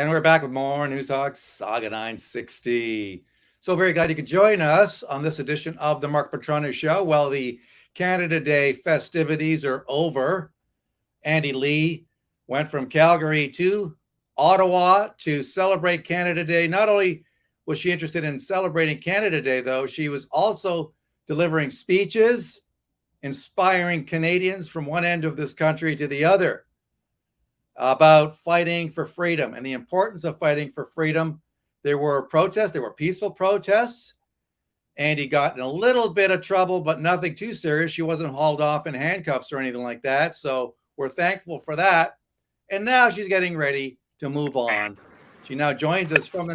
And we're back with more News Talk Saga 960. So very glad you could join us on this edition of the Mark Petroni Show. Well, the Canada Day festivities are over. Andy Lee went from Calgary to Ottawa to celebrate Canada Day. Not only was she interested in celebrating Canada Day, though, she was also delivering speeches, inspiring Canadians from one end of this country to the other about fighting for freedom and the importance of fighting for freedom. There were protests, there were peaceful protests, and he got in a little bit of trouble, but nothing too serious. She wasn't hauled off in handcuffs or anything like that. So we're thankful for that. And now she's getting ready to move on. She now joins us from the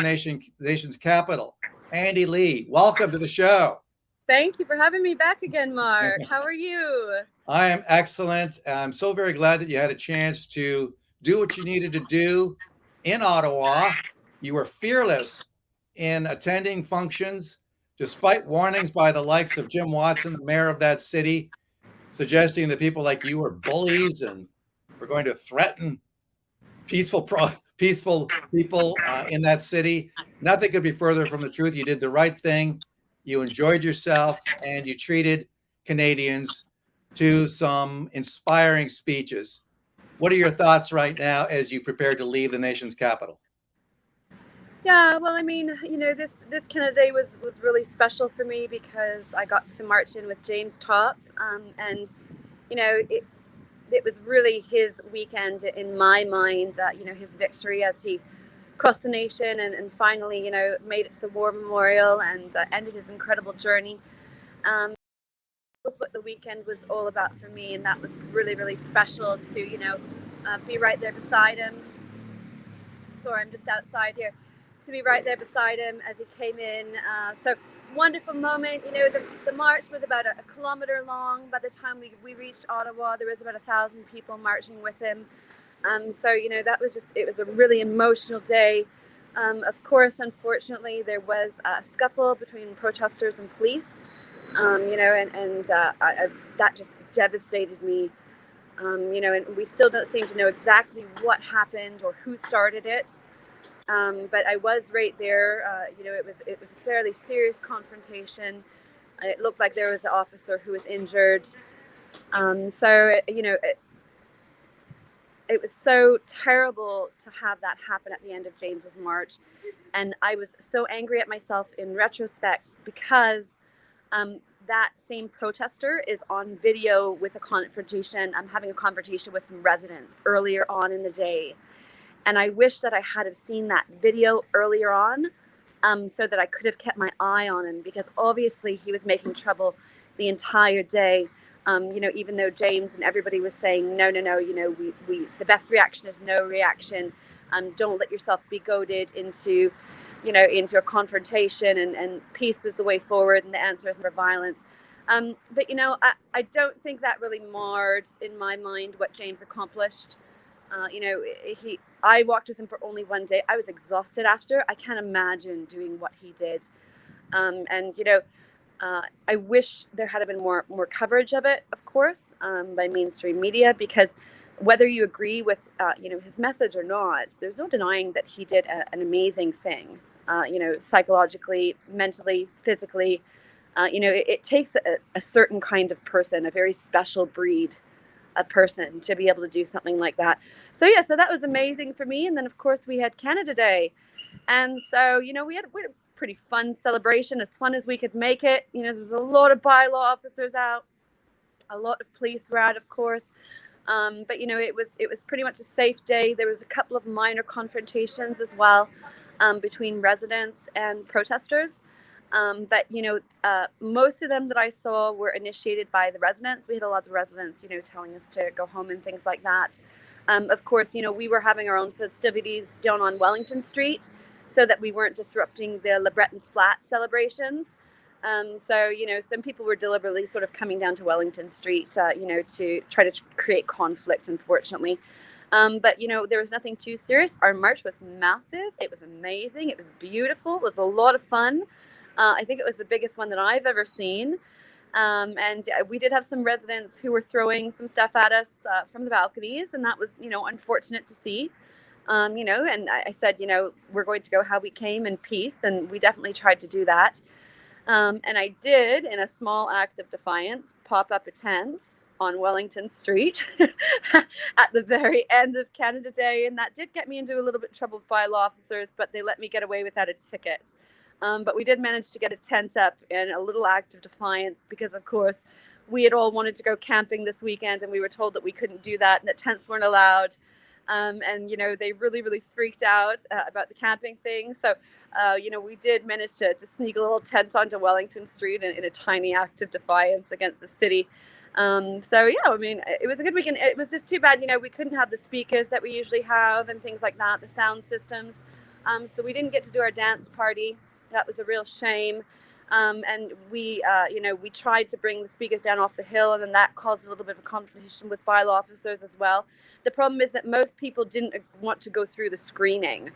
nation's capital. Andy Lee, welcome to the show. Thank you for having me back again, Mark. How are you? I am excellent. I'm so very glad that you had a chance to do what you needed to do in Ottawa. You were fearless in attending functions, despite warnings by the likes of Jim Watson, the mayor of that city, suggesting that people like you were bullies and were going to threaten peaceful people in that city. Nothing could be further from the truth. You did the right thing. You enjoyed yourself, and you treated Canadians to some inspiring speeches. What are your thoughts right now as you prepare to leave the nation's capital? Yeah, well, I mean, this Canada Day was really special for me because I got to march in with James Top, and it was really his weekend in my mind. His victory as he crossed the nation and finally, made it to the War Memorial and ended his incredible journey. Was what the weekend was all about for me, and that was really, really special to be right there beside him. Sorry, I'm just outside here. To be right there beside him as he came in. So wonderful moment. The march was about a kilometer long. By the time we reached Ottawa, there was about 1,000 people marching with him. So that was it was a really emotional day. Of course, unfortunately, there was a scuffle between protesters and police. That just devastated me. And we still don't seem to know exactly what happened or who started it. But I was right there. It was a fairly serious confrontation. It looked like there was an officer who was injured. It was so terrible to have that happen at the end of James's march, and I was so angry at myself in retrospect because that same protester is on video with a confrontation. I'm having a confrontation with some residents earlier on in the day. And I wish that I had have seen that video earlier on, so that I could have kept my eye on him, because obviously he was making trouble the entire day. Even though James and everybody was saying, no, we the best reaction is no reaction. Don't let yourself be goaded into a confrontation, and peace was the way forward, and the answer is more violence. But I don't think that really marred in my mind what James accomplished. I walked with him for only one day. I was exhausted after. I can't imagine doing what he did. I wish there had been more coverage of it, of course, by mainstream media, because whether you agree with his message or not, there's no denying that he did an amazing thing. Psychologically, mentally, physically. It takes a certain kind of person, a very special breed of person, to be able to do something like that. So that was amazing for me. And then of course we had Canada Day, and so we had a pretty fun celebration, as fun as we could make it. There was a lot of bylaw officers out, a lot of police were out, of course. But it was pretty much a safe day. There was a couple of minor confrontations as well, between residents and protesters. But most of them that I saw were initiated by the residents. We had a lot of residents, telling us to go home and things like that. Of course, we were having our own festivities down on Wellington Street, so that we weren't disrupting the Le Breton's Flat celebrations. Some people were deliberately sort of coming down to Wellington Street, to try to create conflict, unfortunately. But there was nothing too serious. Our march was massive. It was amazing. It was beautiful. It was a lot of fun. I think it was the biggest one that I've ever seen. And we did have some residents who were throwing some stuff at us from the balconies, and that was, unfortunate to see. And I said, we're going to go how we came in peace, and we definitely tried to do that. And I did, in a small act of defiance, pop up a tent on Wellington Street at the very end of Canada Day. And that did get me into a little bit of trouble with bylaw officers, but they let me get away without a ticket. But we did manage to get a tent up in a little act of defiance because, of course, we had all wanted to go camping this weekend, and we were told that we couldn't do that and that tents weren't allowed. And they really, really freaked out about the camping thing. So, we did manage to sneak a little tent onto Wellington Street in a tiny act of defiance against the city. It was a good weekend. It was just too bad, we couldn't have the speakers that we usually have and things like that, the sound systems. So we didn't get to do our dance party. That was a real shame. And we tried to bring the speakers down off the hill, and then that caused a little bit of a competition with bylaw officers as well. The problem is that most people didn't want to go through the screening.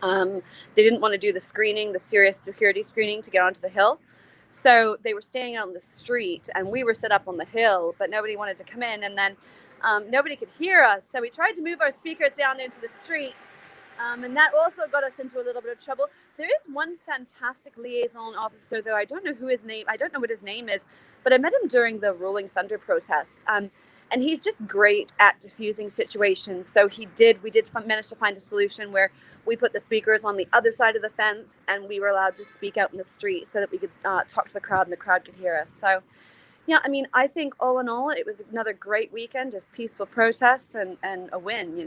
They didn't want to do the screening, the serious security screening to get onto the hill. So they were staying on the street, and we were set up on the hill, but nobody wanted to come in, and then nobody could hear us. So we tried to move our speakers down into the street. And that also got us into a little bit of trouble. There is one fantastic liaison officer, though I don't know what his name is, but I met him during the Rolling Thunder protests. And he's just great at diffusing situations. So we did manage to find a solution where we put the speakers on the other side of the fence, and we were allowed to speak out in the street so that we could talk to the crowd, and the crowd could hear us. So, yeah, I think all in all, it was another great weekend of peaceful protests and a win,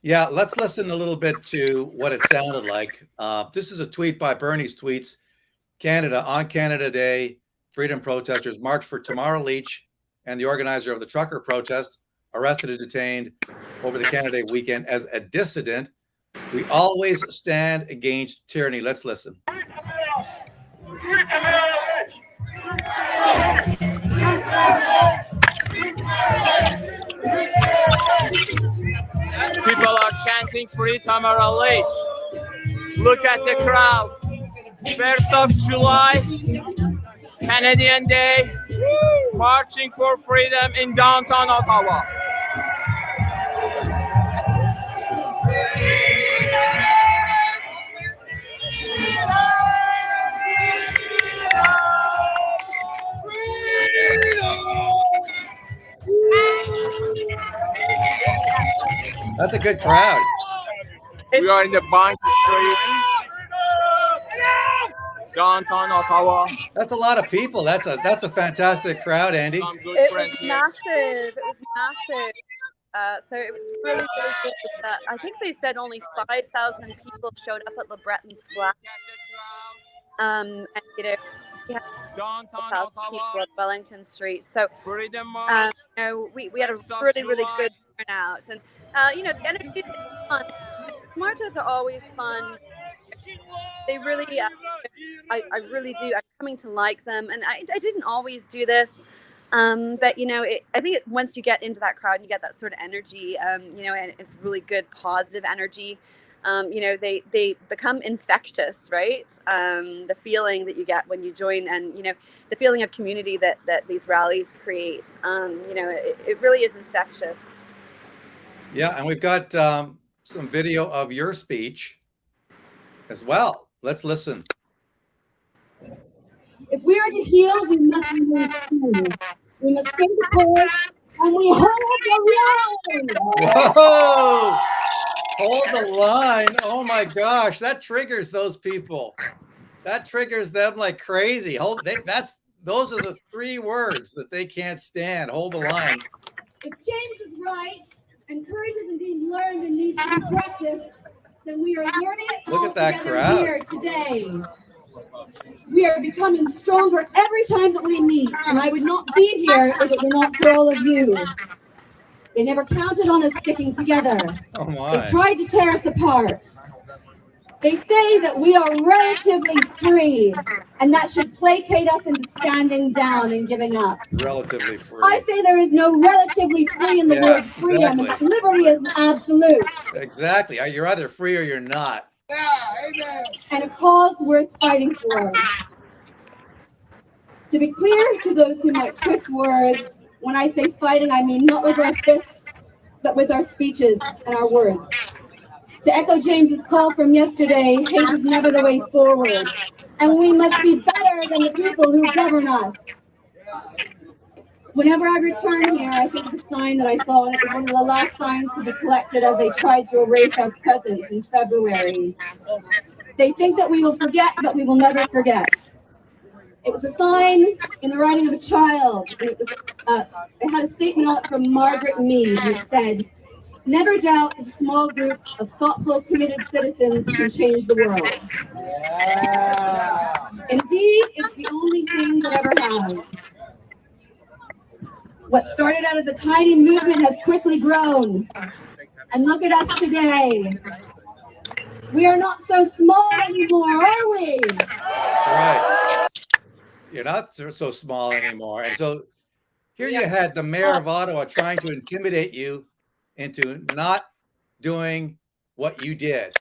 Yeah, let's listen a little bit to what it sounded like. This is a tweet by Bernie's Tweets. Canada, on Canada Day, freedom protesters march for Tamara Leach and the organizer of the trucker protest, arrested and detained over the Canada Day weekend as a dissident. We always stand against tyranny. Let's listen. People are chanting free Tamara Leach. Look at the crowd. 1st of July, Canadian Day, marching for freedom in downtown Ottawa. That's a good crowd. We are in the Bank Street, downtown Ottawa. That's a lot of people. That's a fantastic crowd, Andy. It was massive. So it was really, really good. I think they said only 5,000 people showed up at LeBreton Square. And we had Downtown 1,000 people Ottawa. at Wellington Street. So Freedom March. we had a really, really good turnout. And the energy is fun. Marches are always fun. They really, I really do. I'm coming to like them, and I didn't always do this, but I think once you get into that crowd, you get that sort of energy, and it's really good, positive energy. They become infectious, right? The feeling that you get when you join, and the feeling of community that these rallies create. It really is infectious. Yeah, and we've got some video of your speech as well. Let's listen. If we are to heal, we must remain strong. We must stay the course, and we hold the line. Whoa! Hold the line. Oh my gosh, that triggers those people. That triggers them like crazy. Those are the 3 words that they can't stand. Hold the line. If James is right, and courage is indeed learned and needs to be practiced, then we are learning it Look all at that together crowd. here today. We are becoming stronger every time that we meet, and I would not be here if it were not for all of you. They never counted on us sticking together. Oh my. They tried to tear us apart. They say that we are relatively free, and that should placate us into standing down and giving up. Relatively free. I say there is no relatively free in the word freedom, and that liberty is absolute. Exactly. You're either free or you're not. And a cause worth fighting for. To be clear to those who might twist words, when I say fighting, I mean not with our fists, but with our speeches and our words. To echo James's call from yesterday, hate is never the way forward, and we must be better than the people who govern us. Whenever I return here, I think of the sign that I saw, and it was one of the last signs to be collected as they tried to erase our presence in February. They think that we will forget, but we will never forget. It was a sign in the writing of a child, and it had a statement on it from Margaret Mead, and it said, "Never doubt that a small group of thoughtful, committed citizens can change the world." Indeed, it's the only thing that ever has. What started out as a tiny movement has quickly grown. And look at us today. We are not so small anymore, are we? That's right. You're not so small anymore. And so here you had the mayor of Ottawa trying to intimidate you into not doing what you did.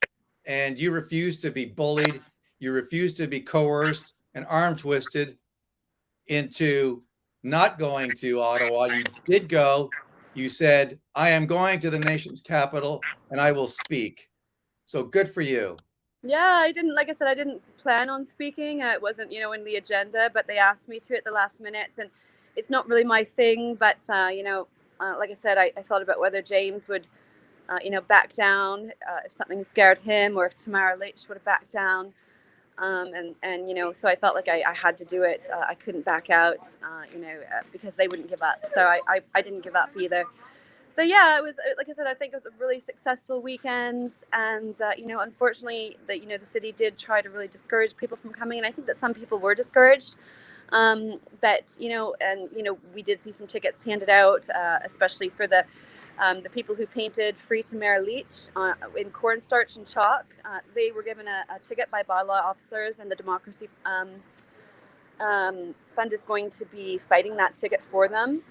And you refused to be bullied. You refused to be coerced and arm twisted into not going to Ottawa. You did go. You said, I am going to the nation's capital and I will speak. So good for you. Yeah, I didn't, like I said, I didn't plan on speaking. It wasn't, in the agenda, but they asked me to at the last minute. And it's not really my thing. But, like I said, I thought about whether James would, back down if something scared him, or if Tamara Leitch would have backed down. So I felt like I had to do it. I couldn't back out, because they wouldn't give up. So I didn't give up either. So yeah, it was, like I said, I think it was a really successful weekend, and unfortunately, the city did try to really discourage people from coming, and I think that some people were discouraged. But we did see some tickets handed out, especially for the people who painted "Free Tamara Leitch" in cornstarch and chalk. They were given a ticket by bylaw officers, and the Democracy Fund is going to be fighting that ticket for them.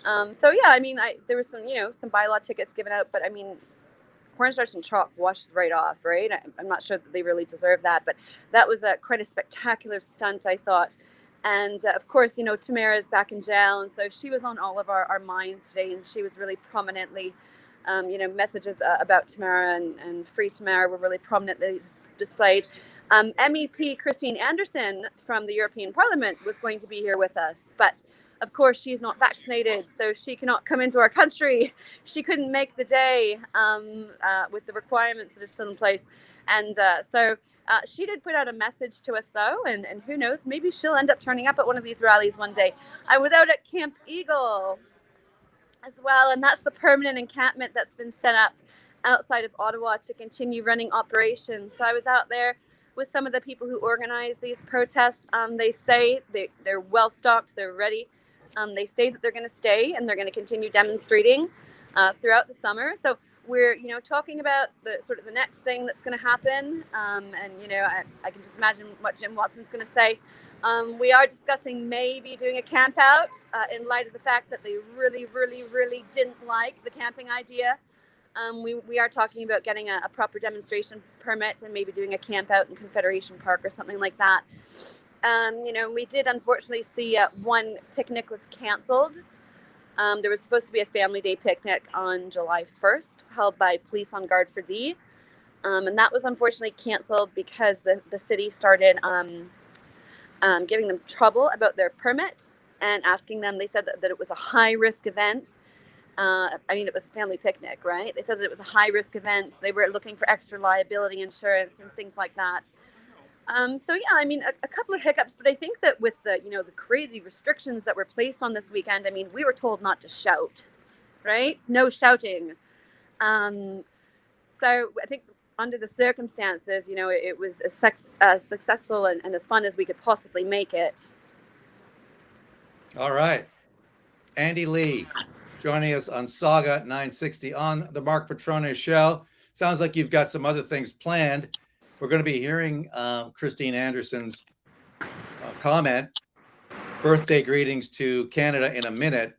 There was some bylaw tickets given out, but cornstarch and chalk washes right off, right? I'm not sure that they really deserve that, but that was quite a spectacular stunt, I thought. And of course, Tamara is back in jail, and so she was on all of our minds today, and she was really prominently, messages about Tamara and Free Tamara were really prominently displayed. MEP Christine Anderson from the European Parliament was going to be here with us, but of course, she's not vaccinated, so she cannot come into our country. She couldn't make the day with the requirements that are still in place. And so she did put out a message to us, though, and who knows, maybe she'll end up turning up at one of these rallies one day. I was out at Camp Eagle as well, and that's the permanent encampment that's been set up outside of Ottawa to continue running operations. So I was out there with some of the people who organize these protests. They say they're well stocked, they're ready. They say that they're going to stay and they're going to continue demonstrating throughout the summer. So we're, talking about the next thing that's going to happen. I can just imagine what Jim Watson's going to say. We are discussing maybe doing a camp out in light of the fact that they really, really, really didn't like the camping idea. We are talking about getting a proper demonstration permit and maybe doing a camp out in Confederation Park or something like that. We did unfortunately see one picnic was canceled. There was supposed to be a family day picnic on July 1st held by Police on Guard for Thee. And that was unfortunately canceled because the city started giving them trouble about their permits and asking them, they said that it was a high risk event. It was a family picnic, right? They said that it was a high risk event. They were looking for extra liability insurance and things like that. A couple of hiccups, but I think that with the crazy restrictions that were placed on this weekend, we were told not to shout, right? No shouting. So I think under the circumstances, it was as successful and as fun as we could possibly make it. All right. Andy Lee joining us on Saga 960 on the Mark Petrone Show. Sounds like you've got some other things planned. We're going to be hearing Christine Anderson's comment, birthday greetings to Canada in a minute,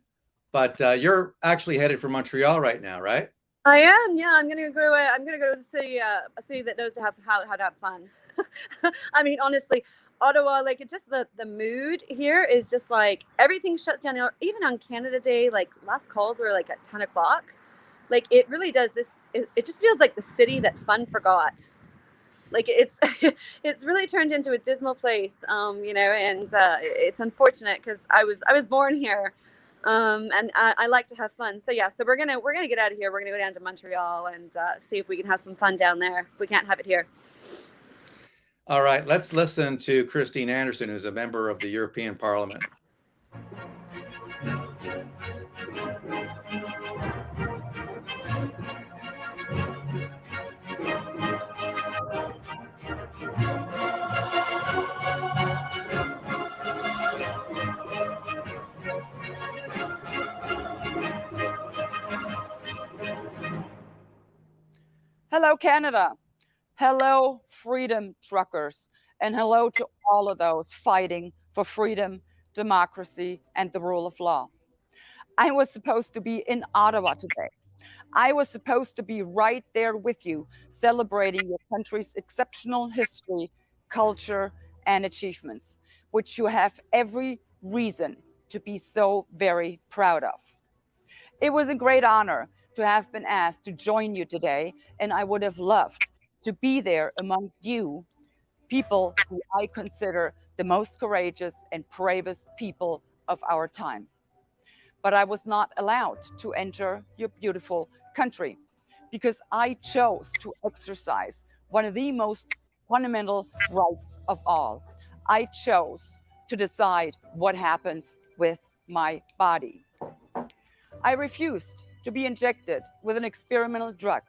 but you're actually headed for Montreal right now, right? I am. Yeah, I'm gonna go. I'm gonna go to a city that knows how to have fun. Honestly, Ottawa, just the mood here is just like everything shuts down. Even on Canada Day, last calls were at 10 o'clock. Like, it really does this. It just feels like the city that fun forgot. Like, it's it's really turned into a dismal place, and it's unfortunate because I was born here, and I like to have fun. So yeah, so we're gonna get out of here. We're gonna go down to Montreal and see if we can have some fun down there. If we can't have it here. All right, let's listen to Christine Anderson, who's a member of the European Parliament. Hello, Canada. Hello, freedom truckers. And hello to all of those fighting for freedom, democracy, and the rule of law. I was supposed to be in Ottawa today. I was supposed to be right there with you, celebrating your country's exceptional history, culture, and achievements, which you have every reason to be so very proud of. It was a great honor to have been asked to join you today, and I would have loved to be there amongst you, people who I consider the most courageous and bravest people of our time. But I was not allowed to enter your beautiful country because I chose to exercise one of the most fundamental rights of all. I chose to decide what happens with my body. I refused to be injected with an experimental drug,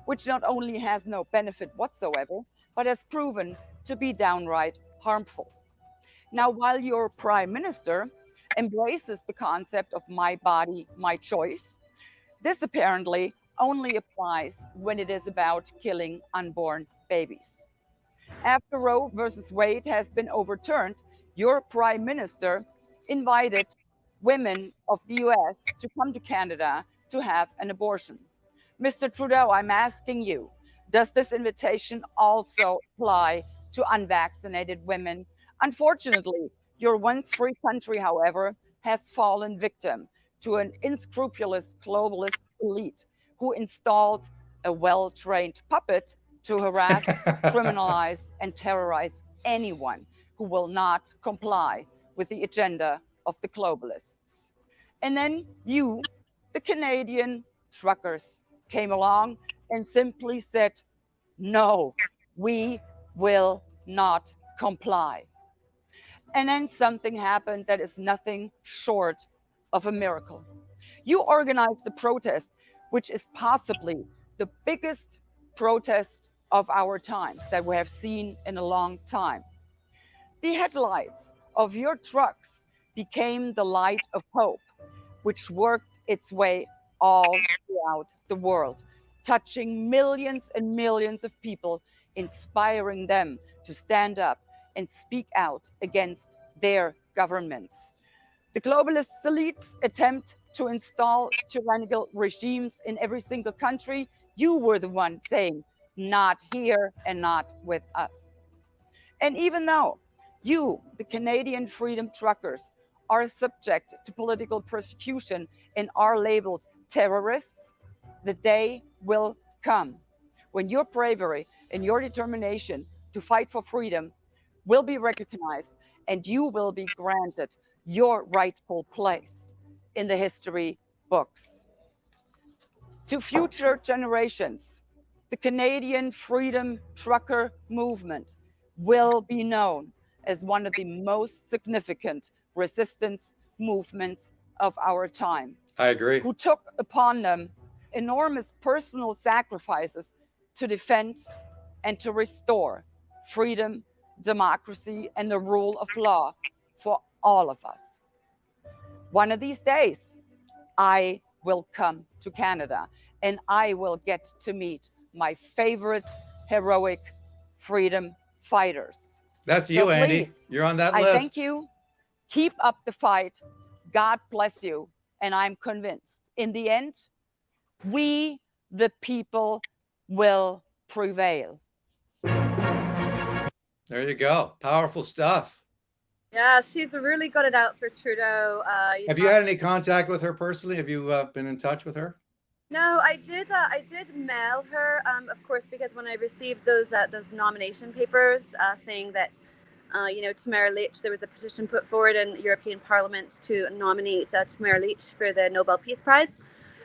which not only has no benefit whatsoever, but has proven to be downright harmful. Now, while your prime minister embraces the concept of my body, my choice, this apparently only applies when it is about killing unborn babies. After Roe versus Wade has been overturned, your prime minister invited women of the US to come to Canada to have an abortion. Mr. Trudeau, I'm asking you, does this invitation also apply to unvaccinated women? Unfortunately, your once free country, however, has fallen victim to an unscrupulous globalist elite who installed a well-trained puppet to harass, criminalize, and terrorize anyone who will not comply with the agenda of the globalists. And then you, the Canadian truckers, came along and simply said, no, we will not comply. And then something happened that is nothing short of a miracle. You organized the protest, which is possibly the biggest protest of our times that we have seen in a long time. The headlights of your trucks became the light of hope, which worked its way all throughout the world, touching millions and millions of people, inspiring them to stand up and speak out against their governments. The globalist elites attempt to install tyrannical regimes in every single country. You were the one saying, not here and not with us. And even though you, the Canadian freedom truckers, are subject to political persecution and are labeled terrorists, the day will come when your bravery and your determination to fight for freedom will be recognized and you will be granted your rightful place in the history books. To future generations, the Canadian freedom trucker movement will be known as one of the most significant resistance movements of our time. I agree. Who took upon them enormous personal sacrifices to defend and to restore freedom, democracy, and the rule of law for all of us. One of these days, I will come to Canada and I will get to meet my favorite heroic freedom fighters. That's you, So Andy. please, You're on that I list. thank you. Keep up the fight. God bless you. And I'm convinced in the end, we, the people, will prevail. There you go. Powerful stuff. Yeah, she's really got it out for Trudeau. Have you had any contact with her personally? Have you been in touch with her? No, I did. I did mail her, of course, because when I received those nomination papers saying that, Tamara Lich, there was a petition put forward in European Parliament to nominate Tamara Lich for the Nobel Peace Prize.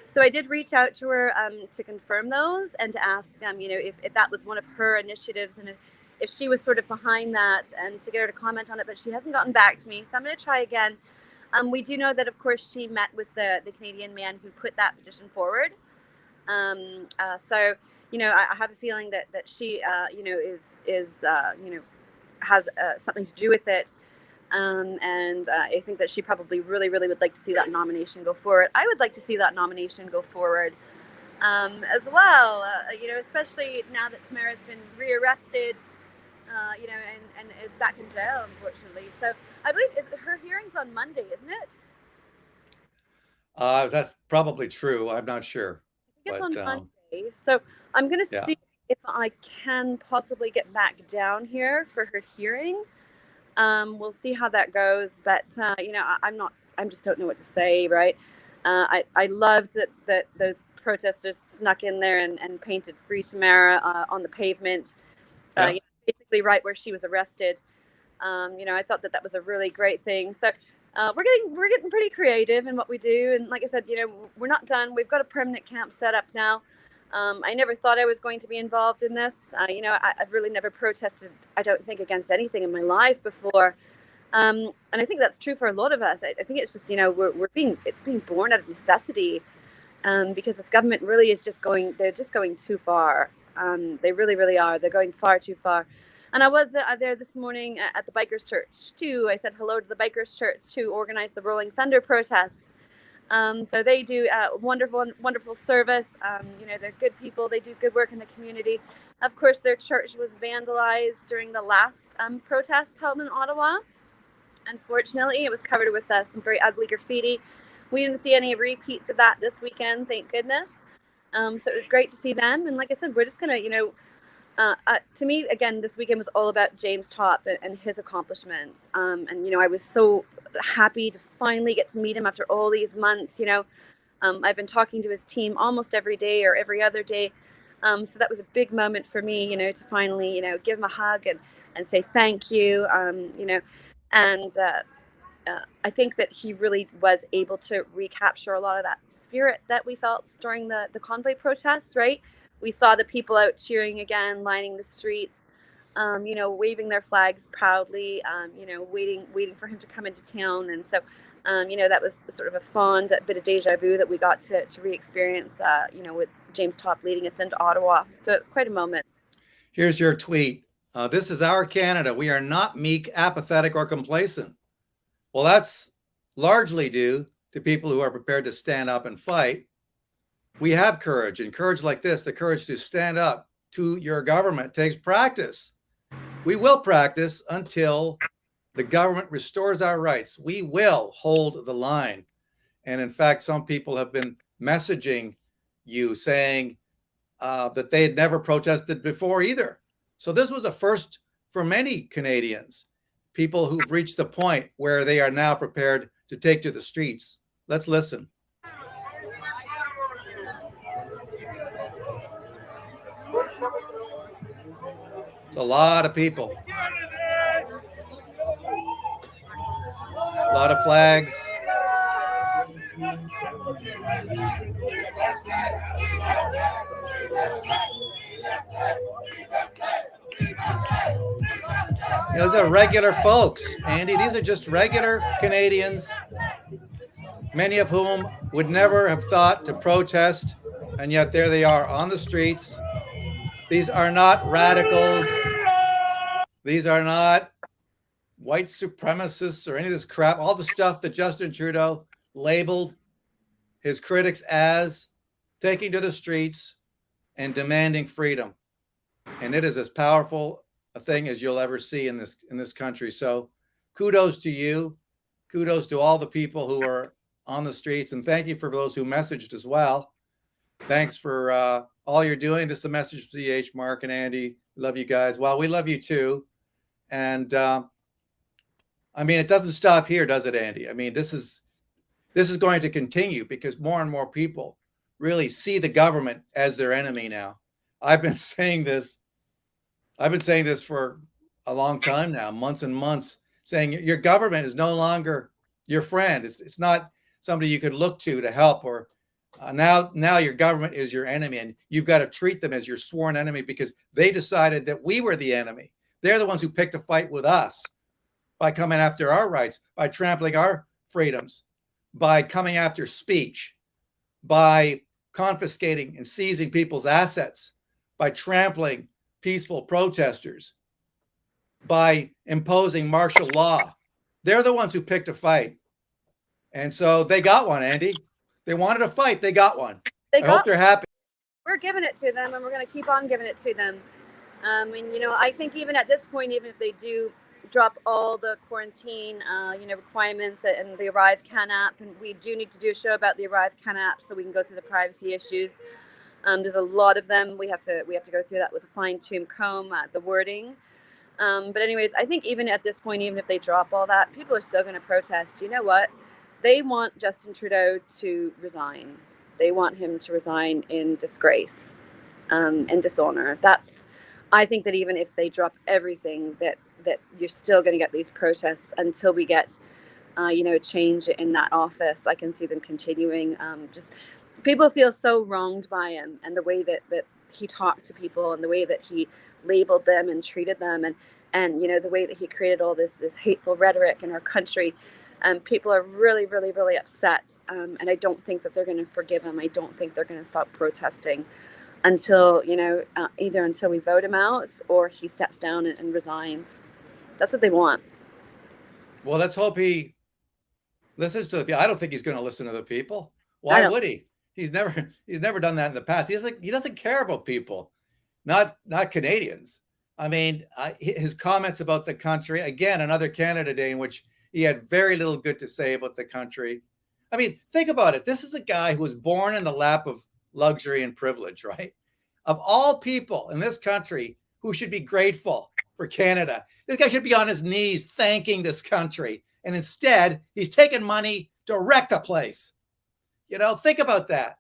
So I did reach out to her to confirm those and to ask, if that was one of her initiatives and if she was sort of behind that, and to get her to comment on it. But she hasn't gotten back to me, so I'm going to try again. We do know that, of course, she met with the Canadian man who put that petition forward. So, I have a feeling that she, has something to do with it. And I think that she probably really, really would like to see that nomination go forward. I would like to see that nomination go forward as well, especially now that Tamara's been rearrested, and is back in jail, unfortunately. So I believe her hearing's on Monday, isn't it? That's probably true. I'm not sure. I think it's on Monday. So I'm going to see if I can possibly get back down here for her hearing. We'll see how that goes, but I just don't know what to say, right? I loved that those protesters snuck in there and painted "Free Tamara" on the pavement, basically right where she was arrested. I thought that was a really great thing. So we're getting pretty creative in what we do, and like I said, we're not done. We've got a permanent camp set up now. I never thought I was going to be involved in this. I've really never protested, I don't think, against anything in my life before. And I think that's true for a lot of us. I think it's just, it's being born out of necessity, because this government really is they're just going too far. They really, really are. They're going far too far. And I was there this morning at the Bikers Church too. I said hello to the Bikers Church who organized the Rolling Thunder protests. So they do wonderful service. They're good people. They do good work in the community. Of course, their church was vandalized during the last protest held in Ottawa. Unfortunately, it was covered with some very ugly graffiti. We didn't see any repeats of that this weekend, thank goodness. So it was great to see them. And like I said, we're just going to, to me, again, this weekend was all about James Topp and his accomplishments. And, I was so happy to finally get to meet him after all these months. I've been talking to his team almost every day or every other day. So that was a big moment for me, to finally, give him a hug and say thank you, and I think that he really was able to recapture a lot of that spirit that we felt during the convoy protests, right? We saw the people out cheering again, lining the streets, waving their flags proudly, waiting for him to come into town. And so, that was sort of a fond bit of deja vu that we got to re-experience, with James Topp leading us into Ottawa. So it was quite a moment. Here's your tweet. This is our Canada. We are not meek, apathetic, or complacent. Well, that's largely due to people who are prepared to stand up and fight. We have courage, and courage like this, the courage to stand up to your government, takes practice. We will practice until the government restores our rights. We will hold the line. And in fact, some people have been messaging you saying that they had never protested before either. So this was a first for many Canadians, people who've reached the point where they are now prepared to take to the streets. Let's listen. It's a lot of people. A lot of flags. Those are regular folks, Andy. These are just regular Canadians, many of whom would never have thought to protest, and yet there they are on the streets. These are not radicals. These are not white supremacists or any of this crap, all the stuff that Justin Trudeau labeled his critics as, taking to the streets and demanding freedom. And it is as powerful a thing as you'll ever see in this country. So kudos to you. Kudos to all the people who are on the streets. And thank you for those who messaged as well. Thanks for all you're doing. This is a message to CH, Mark and Andy. Love you guys. Well, we love you too. And I mean, it doesn't stop here, does it, Andy? I mean, this is going to continue because more and more people really see the government as their enemy now. I've been saying this. I've been saying this for a long time now, months and months, saying your government is no longer your friend. It's not somebody you could look to help. Or now your government is your enemy, and you've got to treat them as your sworn enemy because they decided that we were the enemy. They're the ones who picked a fight with us by coming after our rights, by trampling our freedoms, by coming after speech, by confiscating and seizing people's assets, by trampling peaceful protesters, by imposing martial law. They're the ones who picked a fight. And so they got one, Andy. They wanted a fight. They got one. I hope they're happy. We're giving it to them, and we're going to keep on giving it to them. And, I think even at this point, even if they do drop all the quarantine, requirements and the Arrive Can app, and we do need to do a show about the Arrive Can app so we can go through the privacy issues. There's a lot of them. We have to go through that with a fine-tooth comb, the wording. But anyways, I think even at this point, even if they drop all that, people are still going to protest. You know what? They want Justin Trudeau to resign. They want him to resign in disgrace and dishonor. I think that even if they drop everything, that you're still going to get these protests until we get, a change in that office. I can see them continuing. Just people feel so wronged by him and the way that he talked to people and the way that he labeled them and treated them and the way that he created all this hateful rhetoric in our country. People are really, really, really upset. And I don't think that they're going to forgive him. I don't think they're going to stop protesting until, either until we vote him out or he steps down and resigns. That's what they want. Well, let's hope he listens to the people. I don't think he's going to listen to the people. Why would he? He's never done that in the past. He doesn't care about people, not Canadians. I mean, his comments about the country, again, another Canada Day in which he had very little good to say about the country. I mean, think about it. This is a guy who was born in the lap of luxury and privilege, right? Of all people in this country who should be grateful for Canada, this guy should be on his knees thanking this country. And instead, he's taking money to wreck the place. Think about that.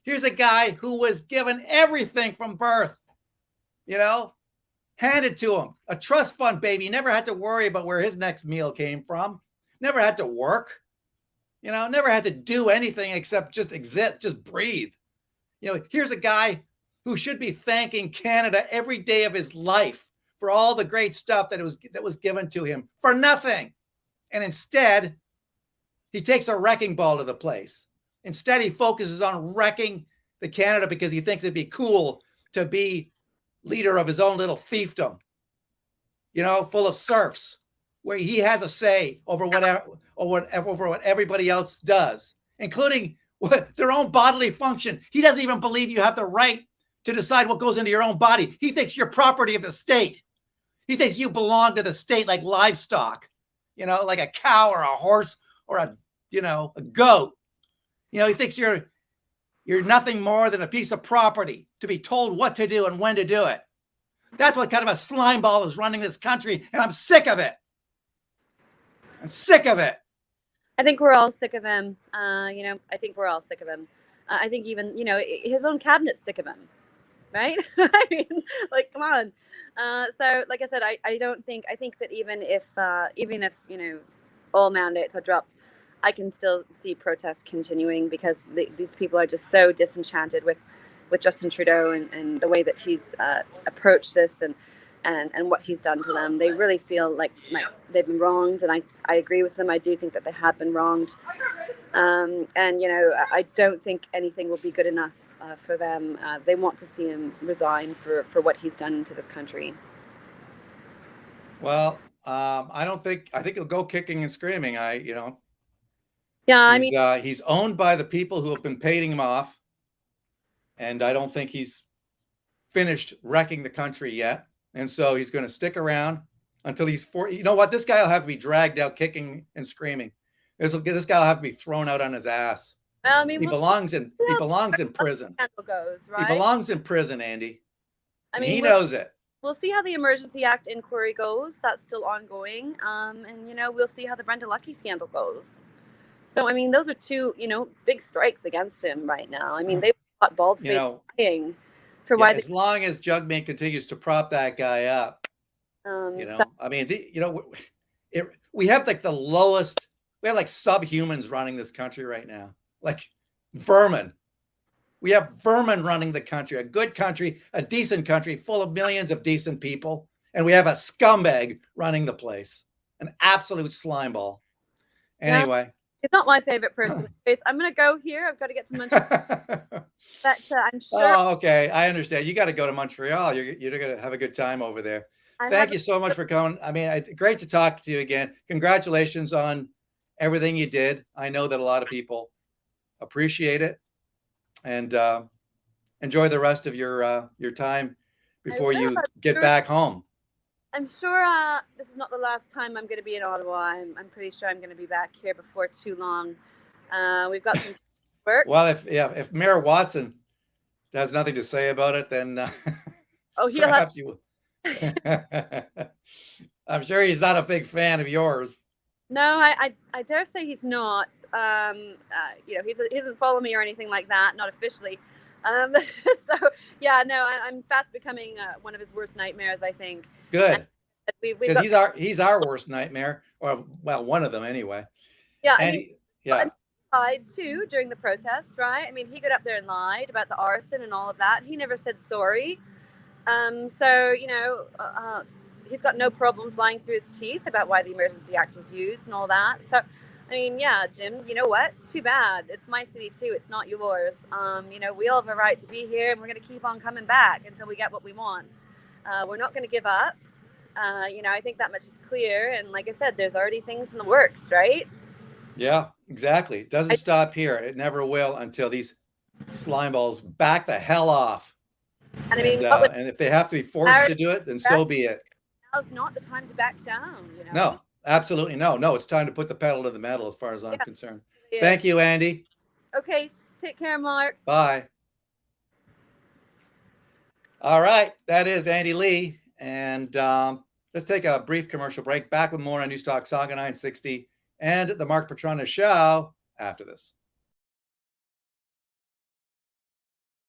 Here's a guy who was given everything from birth, handed to him. A trust fund baby. Never had to worry about where his next meal came from. Never had to work. Never had to do anything except just exist, just breathe. Here's a guy who should be thanking Canada every day of his life for all the great stuff that was given to him for nothing. And instead, he takes a wrecking ball to the place. Instead, he focuses on wrecking the Canada because he thinks it'd be cool to be leader of his own little fiefdom, full of serfs, where he has a say over what everybody else does, including their own bodily function. He doesn't even believe you have the right to decide what goes into your own body. He thinks you're property of the state. He thinks you belong to the state like livestock, like a cow or a horse or a goat. He thinks you're nothing more than a piece of property to be told what to do and when to do it. That's what kind of a slime ball is running this country, and I'm sick of it. I'm sick of it. I think we're all sick of him. I think we're all sick of him. I think even, his own cabinet's sick of him, right? I mean, come on. So, like I said, I think that even if all mandates are dropped, I can still see protests continuing because these people are just so disenchanted with Justin Trudeau and the way that he's approached this and what he's done to them. They really feel like they've been wronged, and I agree with them. I do think that they have been wronged. I don't think anything will be good enough for them. They want to see him resign for what he's done to this country. Well, I think he'll go kicking and screaming. Yeah, he's owned by the people who have been paying him off. And I don't think he's finished wrecking the country yet. And so he's going to stick around until he's 40. You know what? This guy will have to be dragged out kicking and screaming. This guy will have to be thrown out on his ass. Well, I mean, he belongs in prison. Goes, right? He belongs in prison, Andy. I mean, he knows it. We'll see how the Emergency Act inquiry goes. That's still ongoing. And we'll see how the Brenda Lucki scandal goes. So, I mean, those are two, big strikes against him right now. I mean, they've got bald You space know, crying for yeah, why as long as Jugman continues to prop that guy up, so, I mean, we have like the lowest, we have like subhumans running this country right now, like vermin. We have vermin running the country, a good country, a decent country full of millions of decent people. And we have a scumbag running the place, an absolute slime ball. Anyway. He's not my favorite person. I'm going to go here. I've got to get to Montreal. But I'm sure. Oh, okay. I understand. You got to go to Montreal. You're going to have a good time over there. Thank you so much for coming. I mean, it's great to talk to you again. Congratulations on everything you did. I know that a lot of people appreciate it, and enjoy the rest of your time before you get back home. I'm sure this is not the last time I'm going to be in Ottawa. I'm pretty sure I'm going to be back here before too long. We've got some work. Well, if Mayor Watson has nothing to say about it, then he'll perhaps you will. I'm sure he's not a big fan of yours. No, I dare say he's not. He doesn't follow me or anything like that, not officially. So yeah, no, I'm fast becoming one of his worst nightmares, I think. Good, because he's our worst nightmare, or well, one of them anyway. Yeah, and he lied too during the protest, right? I mean, he got up there and lied about the arson and all of that. He never said sorry. So he's got no problems lying through his teeth about why the Emergency Act was used and all that. So, I mean, yeah, Jim, you know what? Too bad. It's my city too. It's not yours. We all have a right to be here, and we're going to keep on coming back until we get what we want. We're not going to give up. I think that much is clear. And like I said, there's already things in the works, right? Yeah, exactly. It doesn't stop here. It never will until these slime balls back the hell off. And I mean, and if they have to be forced to do it, then so be it. Now's not the time to back down. No, absolutely no. It's time to put the pedal to the metal, as far as I'm concerned. Thank you, Andy. Okay, take care, Mark. Bye. All right, that is Andy Lee, and let's take a brief commercial break. Back with more on News Talk Saga 960 and the Mark Petrona Show after this.